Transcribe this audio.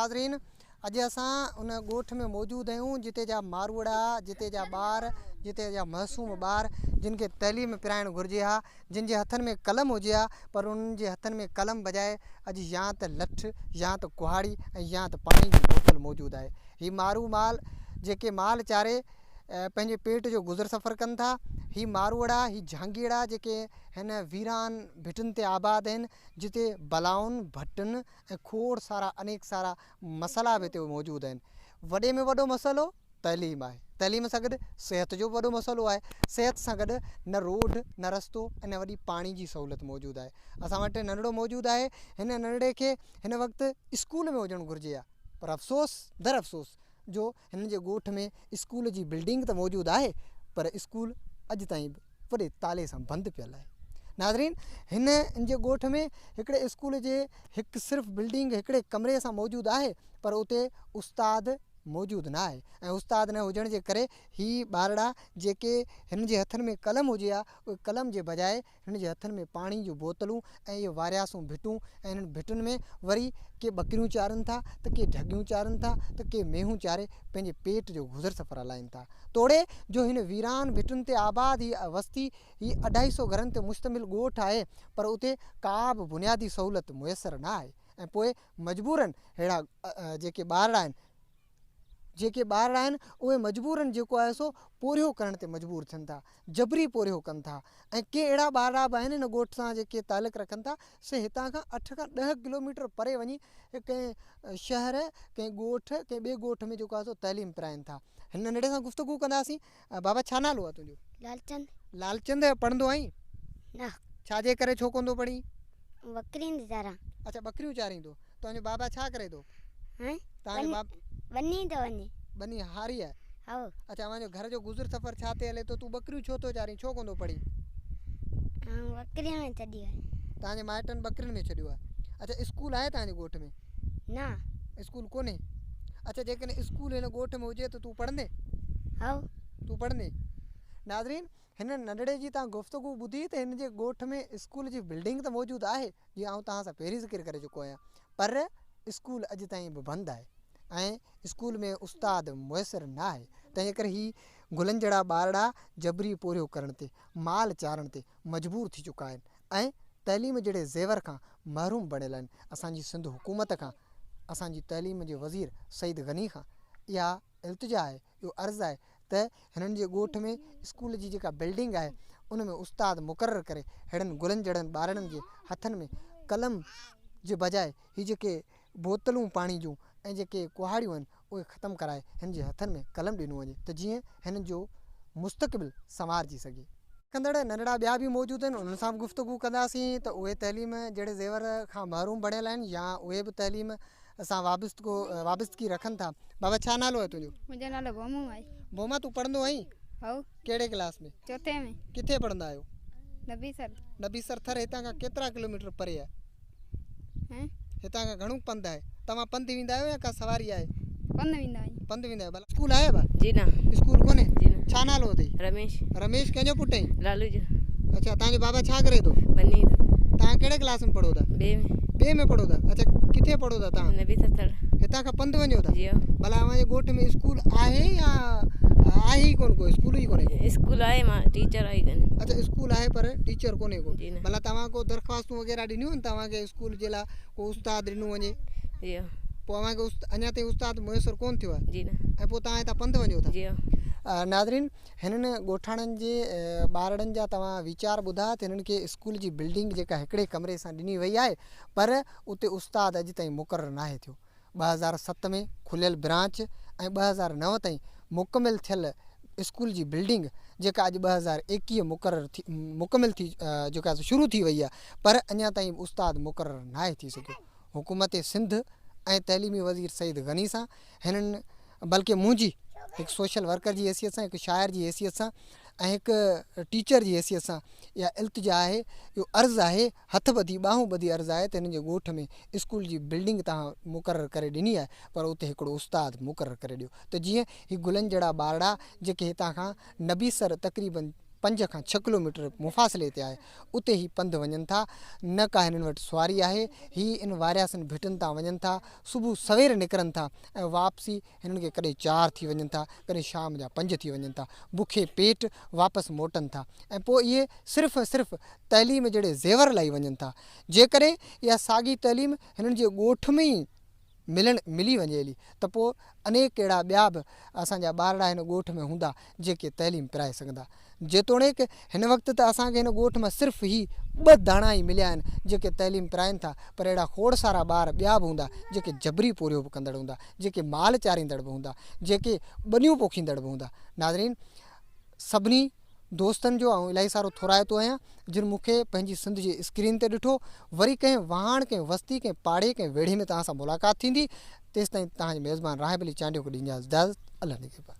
नाज़रीन अॼु असां उन ॻोठ में मौजूद आहियूं जिते जा मारवड़ा, जिते जा ॿार, जिते जा मासूम ॿार जिन खे तइलीम पिराइणु घुरिजे हा, जिन जे हथनि में कलम हुजे हा, पर उन्हनि जे हथनि में कलम बजाए अॼु या त लठ या त कुहाड़ी ऐं या त पाणी जी बोतल मौजूदु आहे। ही मारू माल जेके माल चारे पंहिंजे पेट जो गुज़र सफ़र कनि था। ही मारवड़ा, ही झांगीड़ा जेके हिन वीरान भिटुनि ते आबाद आहिनि, जिते बलाउनि भटनि ऐं खोड़ सारा अनेक सारा मसइला बि हिते मौजूदु आहिनि। वॾे में वॾो मसइलो तइलीम आहे। तइलीम सां गॾु सिहत जो वॾो मसइलो आहे। सिहत सां गॾु न रोड न रस्तो ऐं न वॾी पाणी जी सहूलियत मौजूदु आहे। असां वटि नंढड़ो मौजूदु आहे। हिन नंढड़े खे हिन वक़्तु स्कूल में हुजणु घुरिजे हा, पर अफ़सोस दर अफ़सोस जो हिन जे ॻोठ में स्कूल जी बिल्डिंग त मौजूदु आहे, पर स्कूल अॼु ताईं बि वॾे ताले सां बंदि पियल आहे। नाज़रीन हिन जे ॻोठ में हिकिड़े स्कूल जे हिकु सिर्फ़ु बिल्डिंग हिकिड़े कमरे सां मौजूदु आहे, पर उते उस्ताद मौजूदु न आहे। ऐं उस्ताद न हुजण जे करे ही ॿारड़ा जेके हिन जे हथनि में कलम हुजे हा, उहे कलम जे बजाए हिन जे हथनि में पाणी जूं बोतलूं ऐं इहे वारियासूं भिटूं ऐं हिननि भिटुनि में वरी के ॿकरियूं चारनि था, त के ढगियूं चारनि था, त के मेहूं चारे पंहिंजे पेट जो गुज़र सफ़र हलाइनि था। तोड़े जो हिन वीरान भिटुनि ते आबाद ही वस्ती ही 250 घरनि ते मुश्तमिल ॻोठ आहे, पर उते का बि बुनियादी सहूलियत मुयसरु न आहे। ऐं पोइ मजबूरन अहिड़ा जेके ॿार आहिनि उहे मजबूरन जेको आहे सो पोरियो करण ते मजबूर थियनि था, जबरी पोरियो कनि था। ऐं के अहिड़ा ॿार बि आहिनि हिन ॻोठ सां जेके तालुक़ु रखनि था, से हितां खां 8 खां 10 किलोमीटर परे वञी कंहिं शहर कंहिं ॻोठ कंहिं ॿिए ॻोठ में जेको आहे सो तइलीम पिराइनि था। हिन नंढड़े सां गुफ़्तगू कंदासीं। बाबा छा नालो आहे तुंहिंजो? लालचंद। लालचंद पढ़ंदो आहीं? न। छाजे करे छो कोन थो पढ़ी? बकरियुनि जी चारां। अच्छा बकरियूं चारींदो। तुंहिंजो बाबा छा करे थो? तव्हांजो बाबा बनी थो वञे। बनी हारी आहे? हा। अच्छा मुंहिंजो घर जो गुज़र सफ़र छा ते हले थो, तूं बकरियूं छो थो चारीं, छो कोन थो पढ़ी? बकरियुनि में छॾी आहे। तव्हांजे माइटनि बकरियुनि में छॾियो आहे? अच्छा स्कूल आहे तव्हांजे ॻोठ में? न स्कूल कोन्हे। अच्छा जेकॾहिं स्कूल हिन ॻोठ में हुजे त तूं पढ़ंदे? हा। तूं पढ़ंदे? नाज़रीन हिन नंढड़े जी तव्हां गुफ़्तगू ॿुधी त हिन जे ॻोठ में स्कूल जी बिल्डिंग त मौजूदु आहे, जीअं आउं तव्हां सां पहिरीं ज़िक्र करे चुको आहियां, पर स्कूल अॼु ताईं बि बंदि आहे ऐं स्कूल में उस्ताद मुयसरु न आहे। तंहिंजे करे ही गुलनि जहिड़ा ॿारड़ा जबरी पोरियो करण ते, माल चारण ते मजबूर थी चुका आहिनि ऐं तइलीम जहिड़े ज़ेवर खां महरूम बणियल आहिनि। असांजी सिंध हुकूमत खां, असांजी तइलीम जे वज़ीर सईद गनी खां इहा इल्तिजा आहे, इहो अर्ज़ु आहे त हिननि जे ॻोठ में स्कूल जी जेका बिल्डिंग आहे उन में उस्ताद मुक़ररु करे अहिड़नि गुलनि जहिड़नि ॿारनि जे हथनि में कलम जे बजाए ही जेके बोतलूं पाणी जूं ऐं जेके कुहाड़ियूं आहिनि उहे ख़तमु कराए हिन जे हथनि में कलम ॾिनो वञे, त जीअं हिन जो मुस्तक़बिल संवारजी सघे। कंदड़ नंढड़ा ॿिया बि मौजूदु आहिनि, उन्हनि सां बि गुफ़्तगू कंदासीं त उहे तइलीम जहिड़े ज़ेवर खां महरूम बणियल आहिनि या उहे बि तइलीम सां वाबस्तगी रखनि था। बाबा छा नालो आहे तुंहिंजो? मुंहिंजो नालो बोमू आहे। बोमा तूं पढ़ंदो आहीं? हा। कहिड़े क्लास में? चौथे में। किथे पढ़ंदा आहियो? नबीसर थर हितां खां केतिरा किलोमीटर परे आहे? हितां खां घणो पंधु आहे? तव्हां पंधु वेंदा आहियो या का सवारी आहे? पंधु वेंदा आहियूं। पंधु वेंदा आहियो। भला स्कूल आहे बा? जी न। स्कूल कोन्हे? जी न। छा नालो अथई? रमेश। रमेश कंहिंजो पुटु आहीं? लालू जो। अच्छा तव्हांजो बाबा छा करे थो? बनी थो। तव्हां कहिड़े क्लास में पढ़ो था? ॿिए में पढ़ो था? अच्छा किथे पढ़ो था तव्हां? नबीसर। हितां खां पंधु वञो था? जी। भला अव्हांजे ॻोठ में स्कूल आहे या आहे ई कोन? को स्कूल ई कोन्हे? स्कूल आहे, मां टीचर आई कोन्हे। अच्छा स्कूल आहे पर टीचर कोन्हे को? जी न। भला तव्हां को दरख़्वास्तूं वग़ैरह ॾिनियूं आहिनि तव्हांखे स्कूल जे लाइ को उस्ताद ॾिनो वञे? जी। पोइ अव्हांखे अञा ताईं उस्ताद मुयसरु कोन थियो आहे? जी न। ऐं पोइ तव्हां हितां पंधु वञो था? जी। नाज़रीन हिननि ॻोठाणनि जे ॿारड़नि जा तव्हां वीचार ॿुधा त हिननि खे स्कूल जी बिल्डिंग जेका हिकिड़े कमरे सां ॾिनी वई आहे, पर उते उस्ताद अॼु ताईं मुक़ररु न आहे थियो। 2007 में खुलियल ब्रांच ऐं 2009 ताईं मुकमिल थियल स्कूल जी बिल्डिंग जेका अॼु 2021 मुकमिल थी जेका शुरू थी वई आहे, पर अञा ताईं उस्ताद मुक़ररु न आहे थी सघियो। हुकूमत सिंध ऐं तइलीमी वज़ीर सईद गनी सां हिननि, बल्कि मुंहिंजी हिकु सोशल वर्कर जी हैसियत सां, हिकु शाइर जी हैसियत सां ऐं हिकु टीचर जी हैसियत सां इहा इल्तिजा आहे, इहो अर्ज़ु आहे, हथ ॿधी ॿाहूं ॿधी अर्ज़ु आहे त हिन जे ॻोठ में स्कूल जी बिल्डिंग तव्हां मुक़ररु करे ॾिनी आहे, पर उते हिकिड़ो उस्ताद मुक़ररु करे ॾियो। त जीअं ही गुलनि जहिड़ा ॿारड़ा जेके हितां खां नबीसर तक़रीबन 5 खां 6 किलोमीटर मुफ़ासिले ते आहे, उते ही पंधु वञनि था। न का हिननि वटि सुवारी आहे, ही इन वारियासनि भिटनि तां वञनि था, सुबुह सवेर निकिरनि था ऐं वापसी हिननि खे कॾहिं 4 थी वञनि था, कॾहिं शाम जा 5 थी वञनि था, बुखे पेट वापसि मोटनि था ऐं पोइ इहे सिर्फ़ु सिर्फ़ु तइलीम जहिड़े ज़ेवर लाइ वञनि था। जेकॾहिं इहा साॻी तइलीम हिननि जे ॻोठ में ई मिली वञे हली त पोइ अनेक अहिड़ा ॿिया बि असांजा ॿारड़ा हिन ॻोठ में हूंदा जेके तइलीम पिराए सघंदा। जेतोणीकि हिन वक़्तु त असांखे हिन ॻोठ में सिर्फ़ु ही 2 दाणा ई मिलिया आहिनि जेके तइलीम पिराइनि था, पर अहिड़ा खोड़ सारा ॿार ॿिया बि हूंदा जेके जबरी पूरियो बि कंदड़ हूंदा, जेके माल चारींदड़ बि हूंदा, जेके ॿनियूं पोखींदड़ बि हूंदा। नाज़रीन, सभिनी दोस्तनि जो ऐं इलाही सारो थोराइतो आहियां जिन मूंखे पंहिंजी सिंध जी स्क्रीन ते ॾिठो। वरी कंहिं वहाण, कंहिं वस्ती, कंहिं पाड़े, कंहिं वेढ़े में तव्हां सां मुलाक़ात थींदी। तेसिताईं तव्हांजे मेज़बान राहिब अली चांडियो खे ॾींदा इजाज़त। अल्लाह निगहबान।